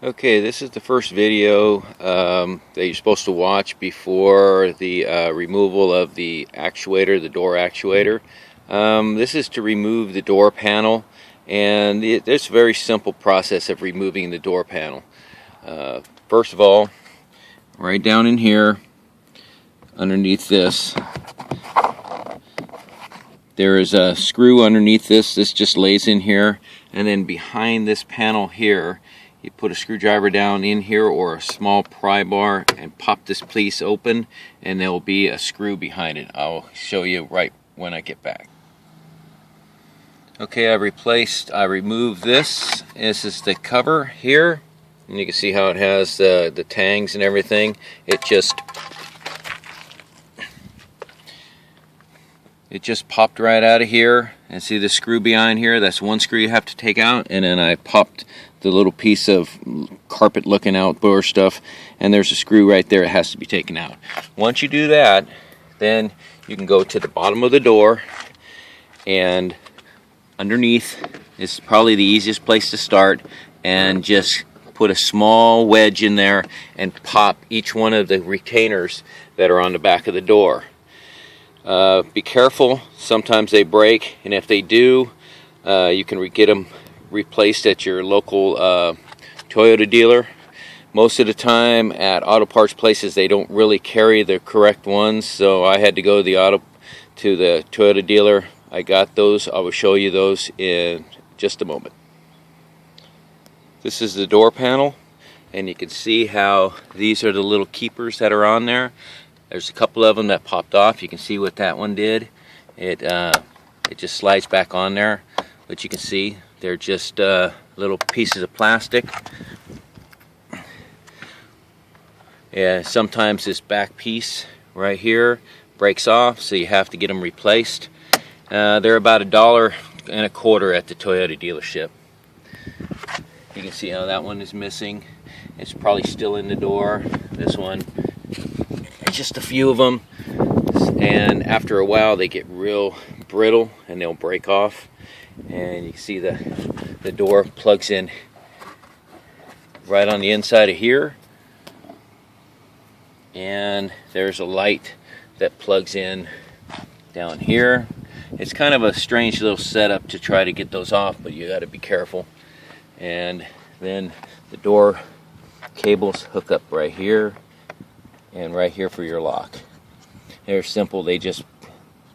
Okay, this is the first video that you're supposed to watch before the removal of the actuator, the door actuator. This is to remove the door panel, and there's a very simple process of removing the door panel. First of all, right down in here, underneath this, there is a screw underneath this. This just lays in here, and then behind this panel here, you put a screwdriver down in here or a small pry bar and pop this piece open, and there will be a screw behind it. I'll show you right when I get back. Okay, I removed this. This is the cover here, and you can see how it has the tangs and everything. It just popped right out of here. And see the screw behind here? That's one screw you have to take out, and then I popped the little piece of carpet looking outdoor stuff, and there's a screw right there. It has to be taken out. Once you do that, then you can go to the bottom of the door, and underneath is probably the easiest place to start, and just put a small wedge in there and pop each one of the retainers that are on the back of the door. Be careful, sometimes they break, and if they do, you can get them replaced at your local Toyota dealer. Most of the time at auto parts places they don't really carry the correct ones, so I had to go to the Toyota dealer. I got those. I will show you those in just a moment. This is the door panel, and you can see how these are the little keepers that are on there. There's a couple of them that popped off. You can see what that one did. It just slides back on there, but you can see they're just little pieces of plastic. Yeah, sometimes this back piece right here breaks off, so you have to get them replaced. They're about $1.25 at the Toyota dealership. You can see how that one is missing. It's probably still in the door. This one, just a few of them, and after a while they get real brittle and they'll break off. And you can see the door plugs in right on the inside of here, and there's a light that plugs in down here. It's kind of a strange little setup to try to get those off, but you got to be careful. And then the door cables hook up right here and right here for your lock. They're simple. They just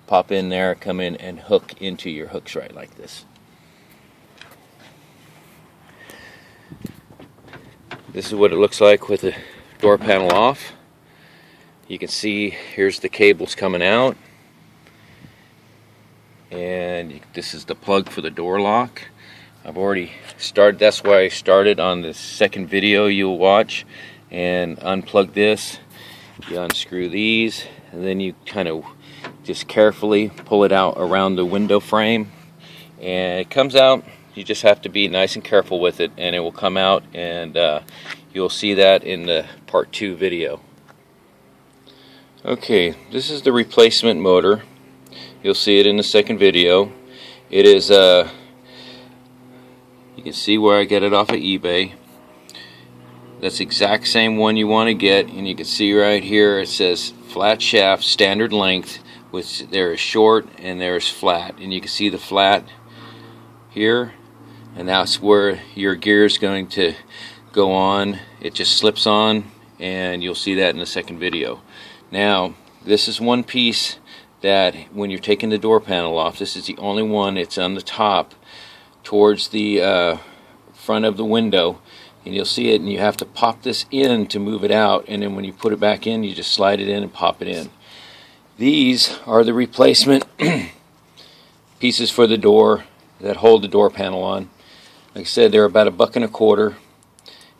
pop in there, come in, and hook into your hooks right like this. This is what it looks like with the door panel off. You can see here's the cables coming out, and this is the plug for the door lock. I've already started. That's why I started on the second video you'll watch, and unplug this. You unscrew these, and then you kind of just carefully pull it out around the window frame, and it comes out. You just have to be nice and careful with it, and it will come out, and you'll see that in the part 2 video. Okay, this is the replacement motor. You'll see it in the second video. It is you can see where I get it off of eBay. That's the exact same one you want to get, and you can see right here it says flat shaft standard length, which there is short and there is flat, and you can see the flat here, and that's where your gear is going to go on. It just slips on, and you'll see that in the second video. Now this is one piece that when you're taking the door panel off, this is the only one. It's on the top towards the front of the window, and you'll see it, and you have to pop this in to move it out, and then when you put it back in, you just slide it in and pop it in. These are the replacement pieces for the door that hold the door panel on. Like I said, they're about $1.25,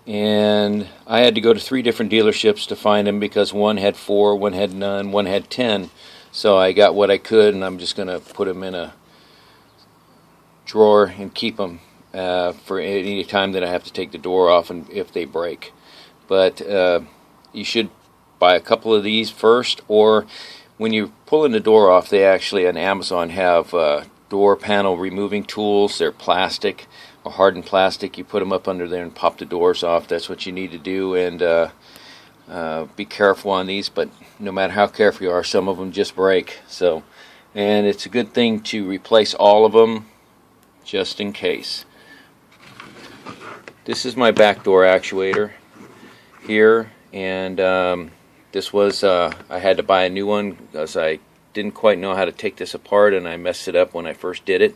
and I had to go to 3 different dealerships to find them because one had 4, one had none, one had 10. So I got what I could, and I'm just going to put them in a drawer and keep them for any time that I have to take the door off and if they break. But you should buy a couple of these first, or when you're pulling the door off, they actually on Amazon have door panel removing tools. They're plastic, or hardened plastic. You put them up under there and pop the doors off. That's what you need to do. And be careful on these, but no matter how careful you are, some of them just break. So, and it's a good thing to replace all of them just in case. This is my back door actuator here, and this was I had to buy a new one because I didn't quite know how to take this apart, and I messed it up when I first did it.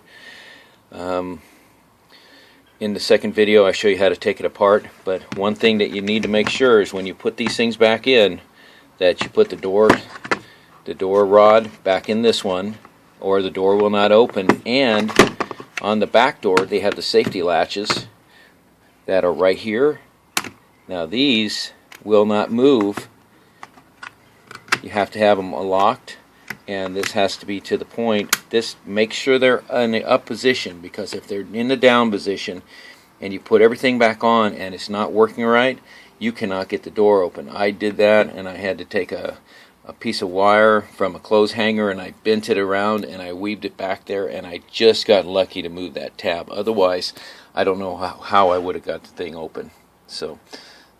In the second video I show you how to take it apart, but one thing that you need to make sure is when you put these things back in, that you put the door rod back in this one, or the door will not open. And on the back door they have the safety latches that are right here. Now these will not move. You have to have them locked, and this has to be to the point. This, make sure they're in the up position, because if they're in the down position and you put everything back on and it's not working right, you cannot get the door open. I did that, and I had to take a piece of wire from a clothes hanger and I bent it around and I weaved it back there, and I just got lucky to move that tab. Otherwise, I don't know how I would have got the thing open. So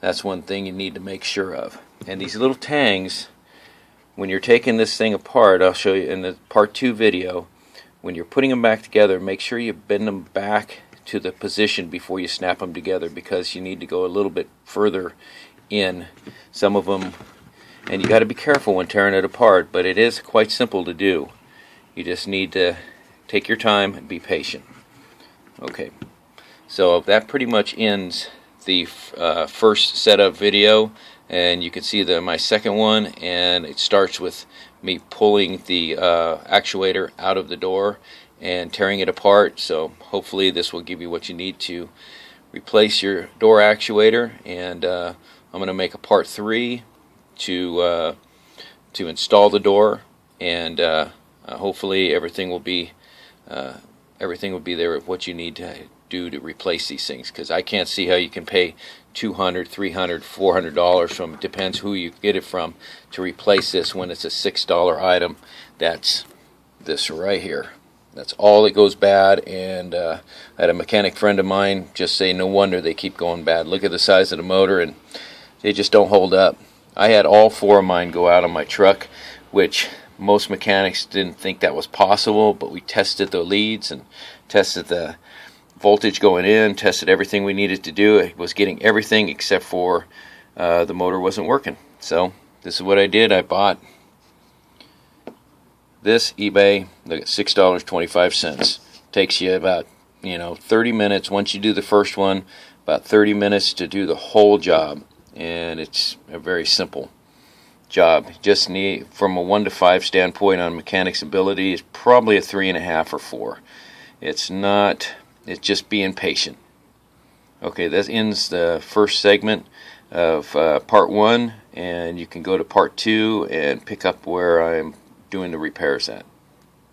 that's one thing you need to make sure of. And these little tangs, when you're taking this thing apart, I'll show you in the part 2 video, when you're putting them back together, make sure you bend them back to the position before you snap them together, because you need to go a little bit further in some of them, and you got to be careful when tearing it apart, but it is quite simple to do. You just need to take your time and be patient. Okay, so that pretty much ends the first setup video. And you can see my second one, and it starts with me pulling the actuator out of the door and tearing it apart. So hopefully this will give you what you need to replace your door actuator. And I'm going to make a part 3 to install the door, and hopefully everything will be there of what you need to do to replace these things, because I can't see how you can pay $200, $300, $400 from, it depends who you get it from, to replace this when it's a $6 item. That's this right here. That's all that goes bad. And I had a mechanic friend of mine just say no wonder they keep going bad. Look at the size of the motor, and they just don't hold up. I had all 4 of mine go out on my truck, which most mechanics didn't think that was possible, but we tested the leads and tested the voltage going in, tested everything we needed to do. It was getting everything except for the motor wasn't working. So this is what I did. I bought this eBay, look at $6.25. Takes you about 30 minutes. Once you do the first one, about 30 minutes to do the whole job, and it's a very simple job. Just need, from a 1 to 5 standpoint on mechanic's ability, is probably a 3.5 or 4. It's not. It's just being patient. Okay, that ends the first segment of part 1, and you can go to part 2 and pick up where I'm doing the repairs at.